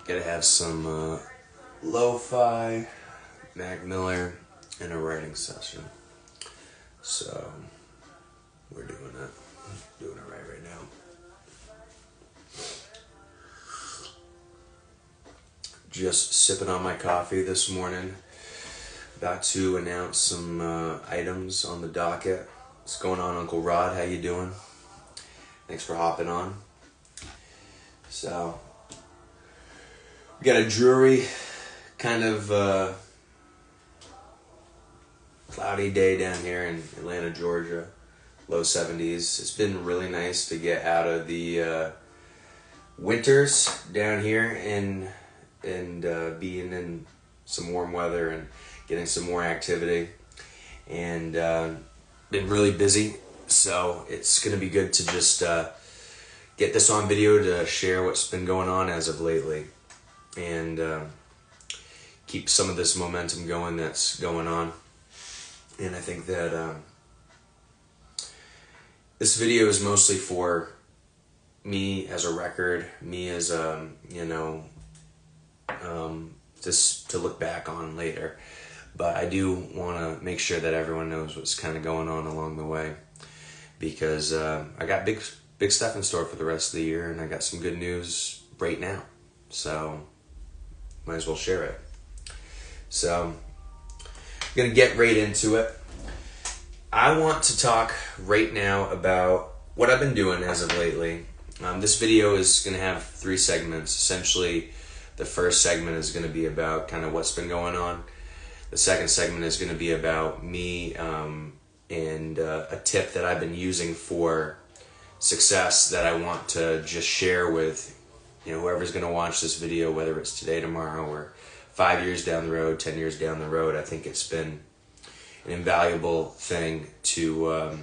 Gotta have some lo-fi, Mac Miller, and a writing session. So we're doing it. Doing it right now. Just sipping on my coffee this morning. About to announce some items on the docket. What's going on, Uncle Rod? How you doing? Thanks for hopping on. So, we got a dreary, kind of cloudy day down here in Atlanta, Georgia. Low 70s. It's been really nice to get out of the winters down here and being in some warm weather and getting some more activity. And been really busy, so it's going to be good to just get this on video to share what's been going on as of lately and keep some of this momentum going that's going on. And I think that this video is mostly for me as a record, me as just to look back on later. But I do want to make sure that everyone knows what's kind of going on along the way, because I got big stuff in store for the rest of the year, and I got some good news right now. So might as well share it. So I'm going to get right into it. I want to talk right now about what I've been doing as of lately. This video is going to have 3 segments. Essentially, the first segment is going to be about kind of what's been going on. The second segment is going to be about me and a tip that I've been using for success that I want to just share with whoever's going to watch this video, whether it's today, tomorrow, or 5 years down the road, 10 years down the road. I think it's been an invaluable thing to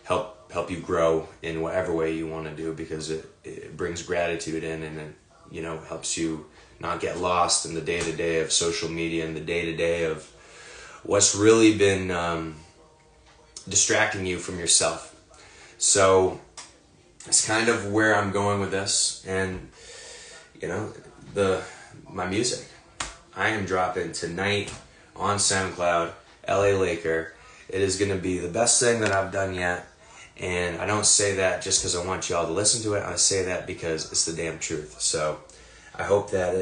help you grow in whatever way you want to do, because it brings gratitude in, and it helps you not get lost in the day-to-day of social media and the day-to-day of what's really been distracting you from yourself. So it's kind of where I'm going with this. And my music, I am dropping tonight on SoundCloud, LAKERR. It is going to be the best thing that I've done yet. And I don't say that just because I want y'all to listen to it. I say that because it's the damn truth. So I hope that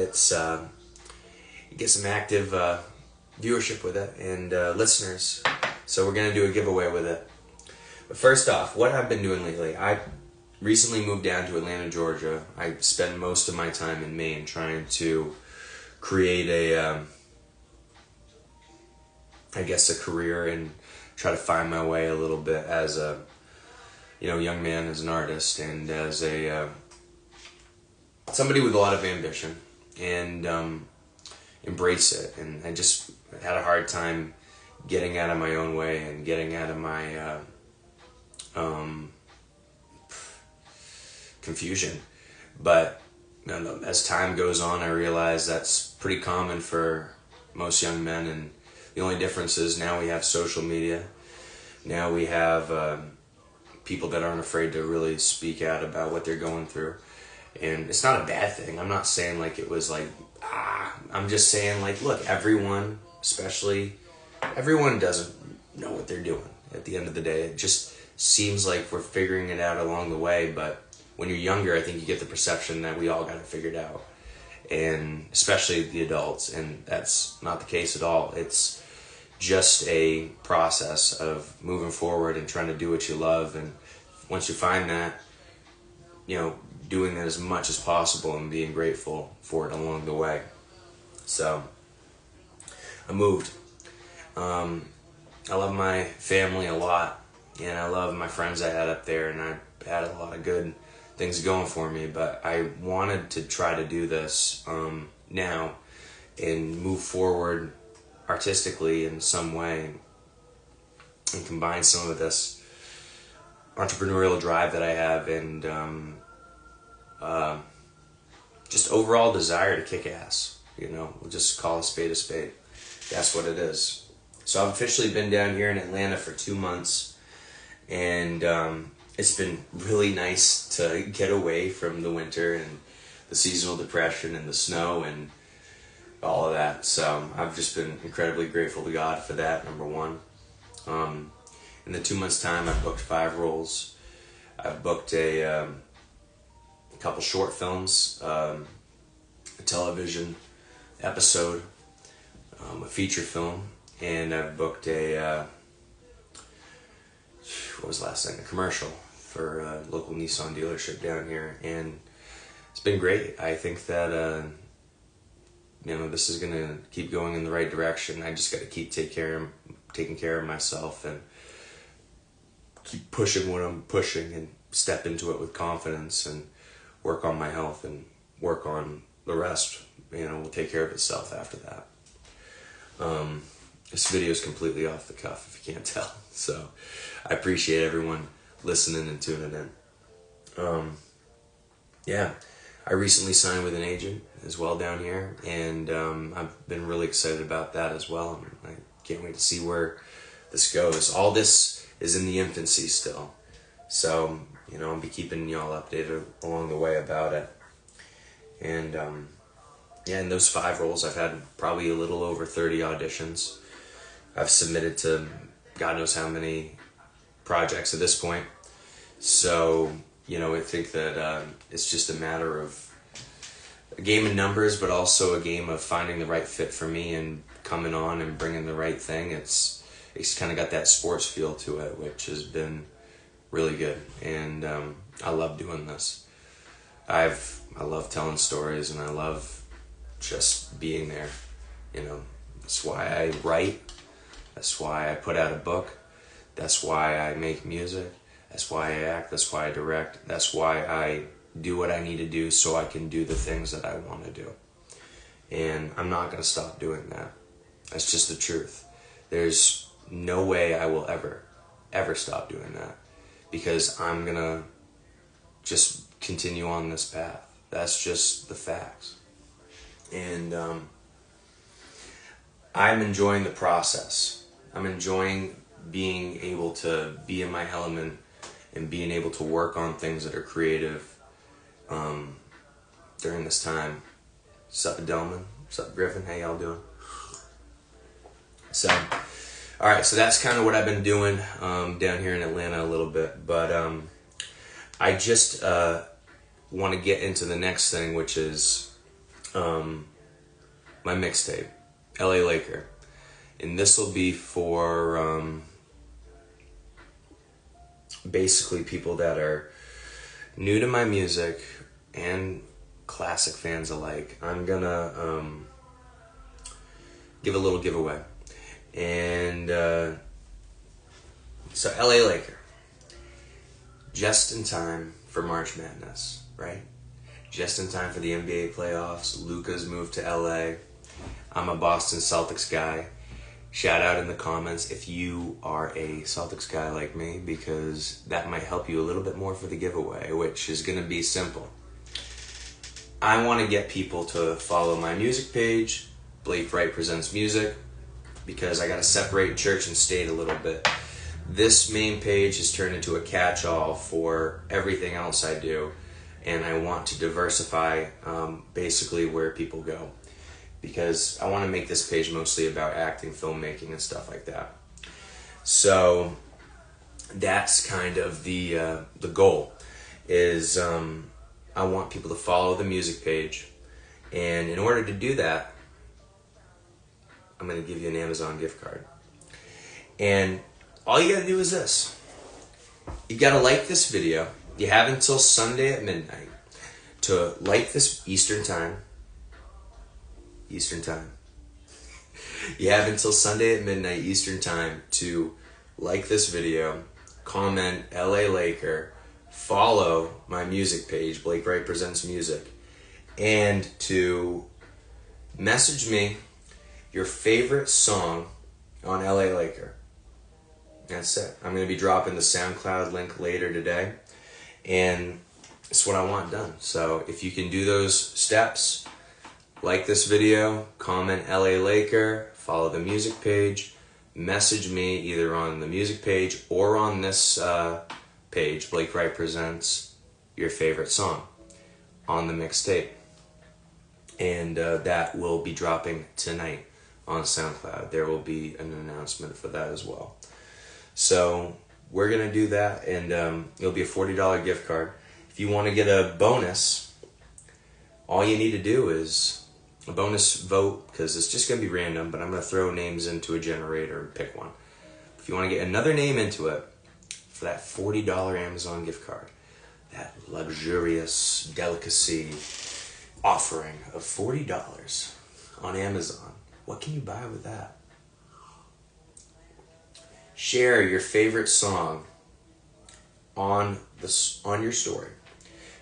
you get some active viewership with it and listeners. So we're going to do a giveaway with it. But first off, what I've been doing lately, I recently moved down to Atlanta, Georgia. I spend most of my time in Maine trying to create a career and try to find my way a little bit as a young man, as an artist, and as a somebody with a lot of ambition, and embrace it. And I just had a hard time getting out of my own way and getting out of my confusion. But as time goes on, I realize that's pretty common for most young men, and the only difference is now we have social media. Now we have people that aren't afraid to really speak out about what they're going through. And it's not a bad thing. I'm not saying like it was like, I'm just saying like, look, everyone doesn't know what they're doing at the end of the day. It just seems like we're figuring it out along the way. But when you're younger, I think you get the perception that we all got it figured out. And especially the adults. And that's not the case at all. It's just a process of moving forward and trying to do what you love. And once you find that, doing that as much as possible and being grateful for it along the way. So I moved. I love my family a lot, and I love my friends I had up there, and I had a lot of good things going for me. But I wanted to try to do this now and move forward artistically in some way and combine some of this entrepreneurial drive that I have and just overall desire to kick ass. We'll just call a spade a spade. That's what it is. So I've officially been down here in Atlanta for 2 months, and it's been really nice to get away from the winter and the seasonal depression and the snow and all of that. So I've just been incredibly grateful to God for that, number one. In the 2 months' time, I've booked 5 roles. I've booked a couple short films, a television episode, a feature film, and I've booked a what was the last thing? A commercial for a local Nissan dealership down here, and it's been great. I think that this is gonna keep going in the right direction. I just got to keep taking care of myself and keep pushing what I'm pushing and step into it with confidence and work on my health and work on the rest. Will take care of itself after that. This video is completely off the cuff, if you can't tell. So I appreciate everyone listening and tuning in. I recently signed with an agent as well down here, and I've been really excited about that as well. I can't wait to see where this goes. All this is in the infancy still. So, I'll be keeping y'all updated along the way about it. And in those 5 roles, I've had probably a little over 30 auditions. I've submitted to God knows how many projects at this point. So, I think that it's just a matter of a game of numbers, but also a game of finding the right fit for me and coming on and bringing the right thing. It's kind of got that sports feel to it, which has been really good. And I love doing this. I love telling stories, and I love just being there. That's why I write. That's why I put out a book. That's why I make music. That's why I act. That's why I direct. That's why I do what I need to do so I can do the things that I want to do. And I'm not going to stop doing that. That's just the truth. There's no way I will ever stop doing that, because I'm going to just continue on this path. That's just the facts. And I'm enjoying the process. I'm enjoying being able to be in my element and being able to work on things that are creative during this time. What's up, Adelman? What's up, Griffin? How y'all doing? So, alright, so that's kind of what I've been doing down here in Atlanta a little bit. But I just want to get into the next thing, which is my mixtape, LAKERR. And this will be for basically people that are new to my music and classic fans alike. I'm gonna give a little giveaway. And so LAKERR, just in time for March Madness, right? Just in time for the NBA playoffs. Luka's moved to LA. I'm a Boston Celtics guy. Shout out in the comments if you are a Celtics guy like me, because that might help you a little bit more for the giveaway, which is going to be simple. I want to get people to follow my music page, Blake Wright Presents Music, because I got to separate church and state a little bit. This main page has turned into a catch-all for everything else I do, and I want to diversify basically where people go, because I want to make this page mostly about acting, filmmaking, and stuff like that. So that's kind of the goal, is I want people to follow the music page, and in order to do that, I'm going to give you an Amazon gift card. And all you got to do is this. You got to like this video. You have until Sunday at midnight to like this Eastern time. You have until Sunday at midnight Eastern time to like this video, comment LAKERR, follow my music page, Blake Wright Presents Music, and to message me your favorite song on LAKERR. That's it. I'm going to be dropping the SoundCloud link later today, and it's what I want done. So if you can do those steps, like this video, comment LAKERR, follow the music page, message me either on the music page or on this page, Blake Wright Presents, your favorite song on the mixtape. and that will be dropping tonight on SoundCloud. There will be an announcement for that as well. So we're going to do that, and it'll be a $40 gift card. If you want to get a bonus, all you need to do is a bonus vote, because it's just going to be random, but I'm going to throw names into a generator and pick one. If you want to get another name into it for that $40 Amazon gift card, that luxurious delicacy offering of $40 on Amazon, what can you buy with that? Share your favorite song on your story.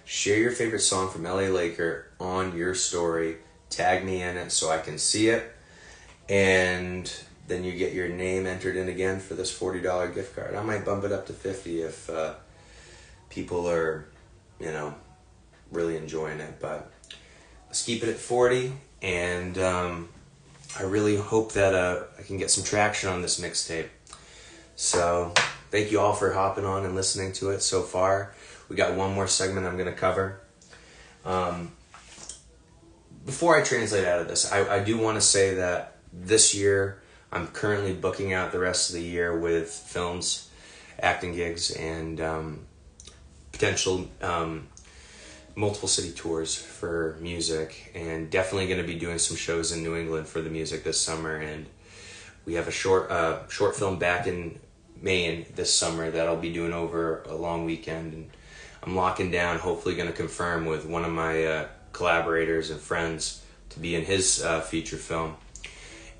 Share your favorite song from LA LAKERR on your story. Tag me in it so I can see it, and then you get your name entered in again for this $40 gift card. I might bump it up to $50 if people are, really enjoying it. But let's keep it at $40, and I really hope that I can get some traction on this mixtape. So thank you all for hopping on and listening to it so far. We got one more segment I'm going to cover. Before I translate out of this, I do want to say that this year I'm currently booking out the rest of the year with films, acting gigs, and potential multiple city tours for music, and definitely going to be doing some shows in New England for the music this summer. And we have a short film back in Maine this summer that I'll be doing over a long weekend, and I'm locking down, hopefully going to confirm with one of my collaborators and friends to be in his feature film.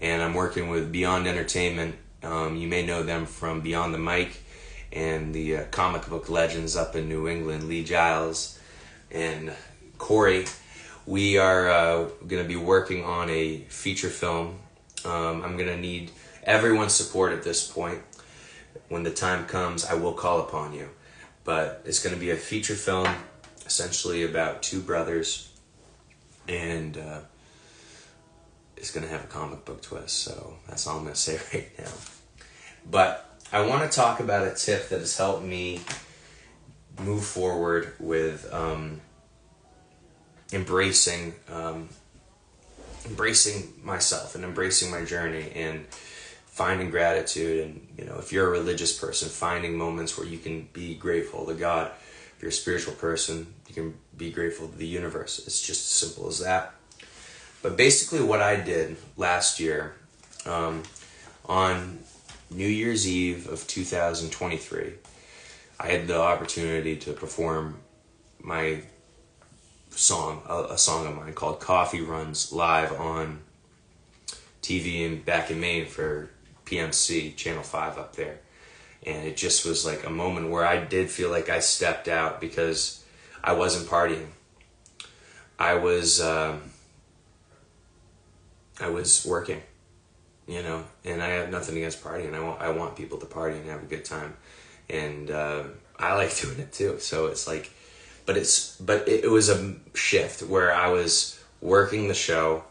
And I'm working with Beyond Entertainment. You may know them from Beyond the Mic and the comic book legends up in New England, Lee Giles and Corey. We are going to be working on a feature film. I'm going to need everyone's support at this point. When the time comes, I will call upon you. But it's going to be a feature film, essentially about two brothers, and it's going to have a comic book twist, so that's all I'm going to say right now. But I want to talk about a tip that has helped me move forward with embracing myself and embracing my journey and finding gratitude. And if you're a religious person, finding moments where you can be grateful to God. If you're a spiritual person, you can be grateful to the universe. It's just as simple as that. But basically what I did last year, on New Year's Eve of 2023, I had the opportunity to perform my song, a song of mine called Coffee Runs, live on TV back in Maine for PMC, Channel 5 up there. And it just was like a moment where I did feel like I stepped out, because I wasn't partying. I was working, and I have nothing against partying. I want people to party and have a good time, and I like doing it too. So it's like, but it was a shift where I was working the show.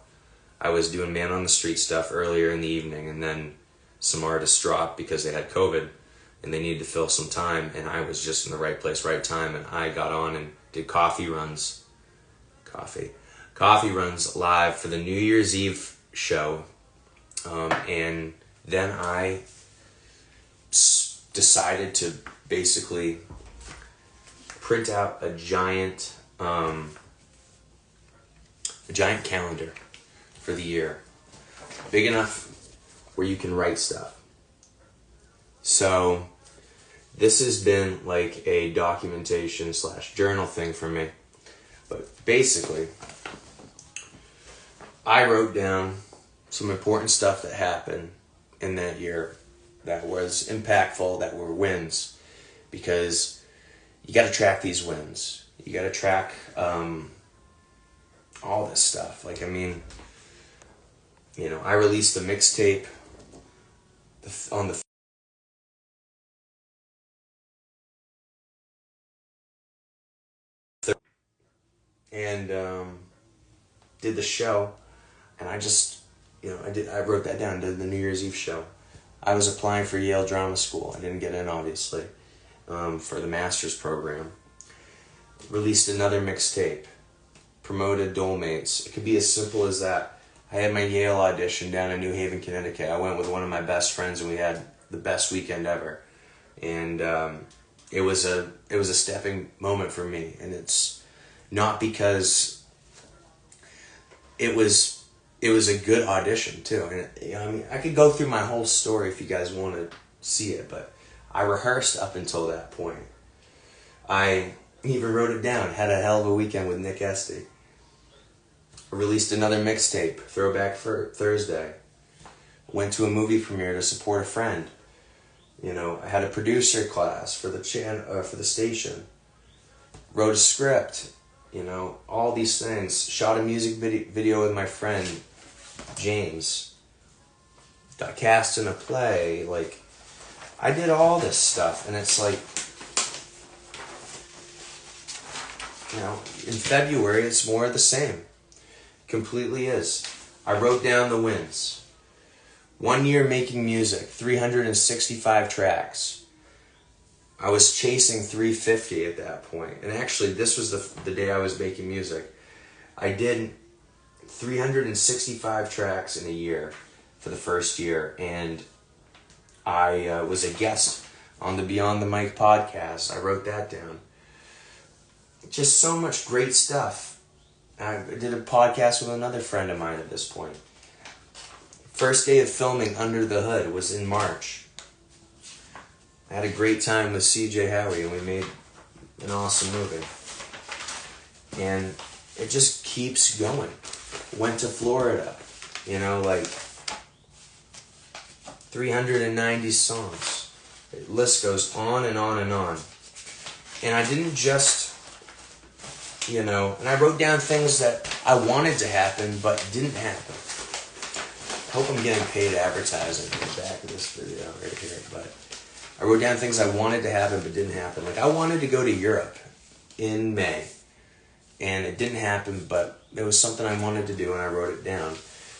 I was doing man on the street stuff earlier in the evening, and then some artists dropped because they had COVID and they needed to fill some time, and I was just in the right place, right time, and I got on and did coffee runs live for the New Year's Eve show, and then I decided to basically print out a giant calendar for the year, big enough where you can write stuff. So this has been like a documentation / journal thing for me. But basically, I wrote down some important stuff that happened in that year that was impactful, that were wins, because you got to track these wins. You got to track all this stuff. Like, I released a mixtape on the and did the show, and I just, I wrote that down, did the New Year's Eve show. I was applying for Yale Drama School. I didn't get in, obviously, for the master's program. Released another mixtape, promoted Dolemates. It could be as simple as that. I had my Yale audition down in New Haven, Connecticut. I went with one of my best friends, and we had the best weekend ever. And it was a stepping moment for me, and it's not because it was a good audition too. And I mean, I could go through my whole story if you guys want to see it, but I rehearsed up until that point. I even wrote it down. Had a hell of a weekend with Nick Esty. I released another mixtape, Throwback for Thursday. Went to a movie premiere to support a friend. You know, I had a producer class for the for the station. Wrote a script. You know, all these things. Shot a music video with my friend James. Got cast in a play. Like, I did all this stuff, and it's like, you know, in February it's more of the same. Completely is. I wrote down the wins. 1 year making music, 365 tracks. I was chasing 350 at that point. And actually, this was the day I was making music. I did 365 tracks in a year for the first year. And I was a guest on the Beyond the Mic podcast. I wrote that down. Just so much great stuff. I did a podcast with another friend of mine at this point. First day of filming Under the Hood was in March. I had a great time with CJ Howie, and we made an awesome movie. And it just keeps going. Went to Florida, you know, like 390 songs. The list goes on and on and on. And I didn't just, you know, and I wrote down things that I wanted to happen but didn't happen. I hope I'm getting paid advertising in the back of this video right here, but I wrote down things I wanted to happen but didn't happen. Like, I wanted to go to Europe in May, and it didn't happen, but it was something I wanted to do, and I wrote it down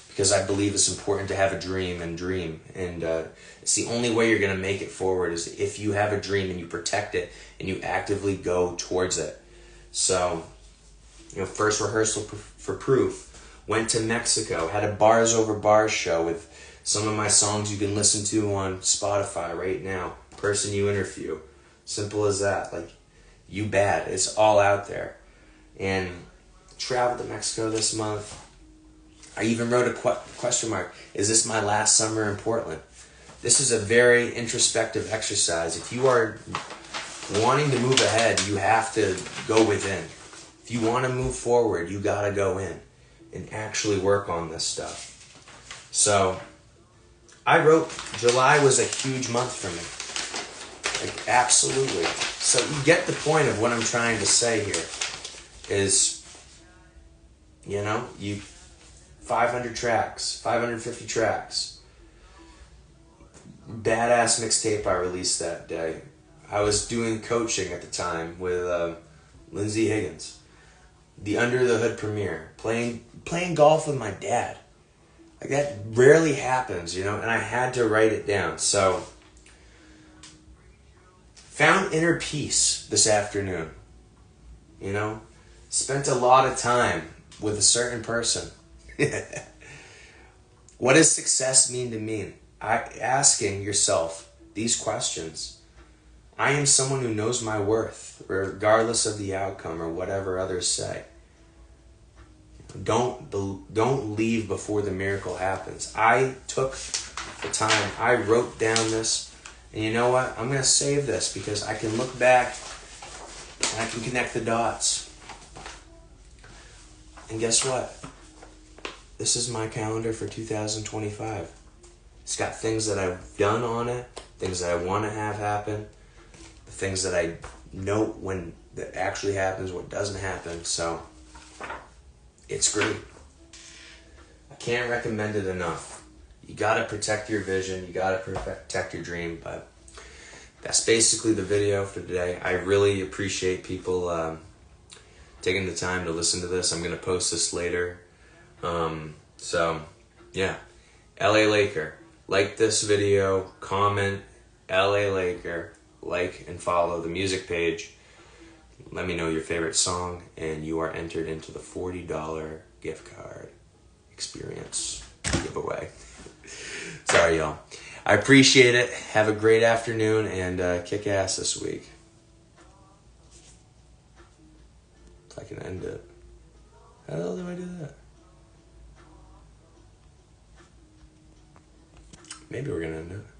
because I believe it's important to have a dream and dream. And it's the only way you're going to make it forward is if you have a dream and you protect it and you actively go towards it. So, you know, first rehearsal for Proof. Went to Mexico, had a Bars Over Bars show with some of my songs you can listen to on Spotify right now. Person You Interview. Simple as that. Like, You Bad. It's all out there. And traveled to Mexico this month. I even wrote a question mark. Is this my last summer in Portland? This is a very introspective exercise. If you are wanting to move ahead, you have to go within. If you want to move forward, you got to go in and actually work on this stuff. So, I wrote July was a huge month for me. Like, absolutely. So you get the point of what I'm trying to say here is, you know, 500 tracks, 550 tracks. Badass mixtape I released that day. I was doing coaching at the time with Lindsay Higgins. The Under the Hood premiere. Playing golf with my dad. Like, that rarely happens, you know, and I had to write it down. So, found inner peace this afternoon. You know, spent a lot of time with a certain person. What does success mean to me? Asking yourself these questions. I am someone who knows my worth, regardless of the outcome or whatever others say. Don't leave before the miracle happens. I took the time. I wrote down this, and you know what? I'm going to save this because I can look back and I can connect the dots. And guess what? This is my calendar for 2025. It's got things that I've done on it, things that I want to have happen, the things that I note when that actually happens, what doesn't happen. So, it's great. I can't recommend it enough. You gotta protect your vision. You gotta protect your dream. But that's basically the video for today. I really appreciate people taking the time to listen to this. I'm gonna post this later. So, yeah. LAKERR. Like this video. Comment LAKERR. Like and follow the music page. Let me know your favorite song, and you are entered into the $40 gift card experience giveaway. Sorry, y'all. I appreciate it. Have a great afternoon, and kick ass this week. If I can end it. How the hell do I do that? Maybe we're going to end it.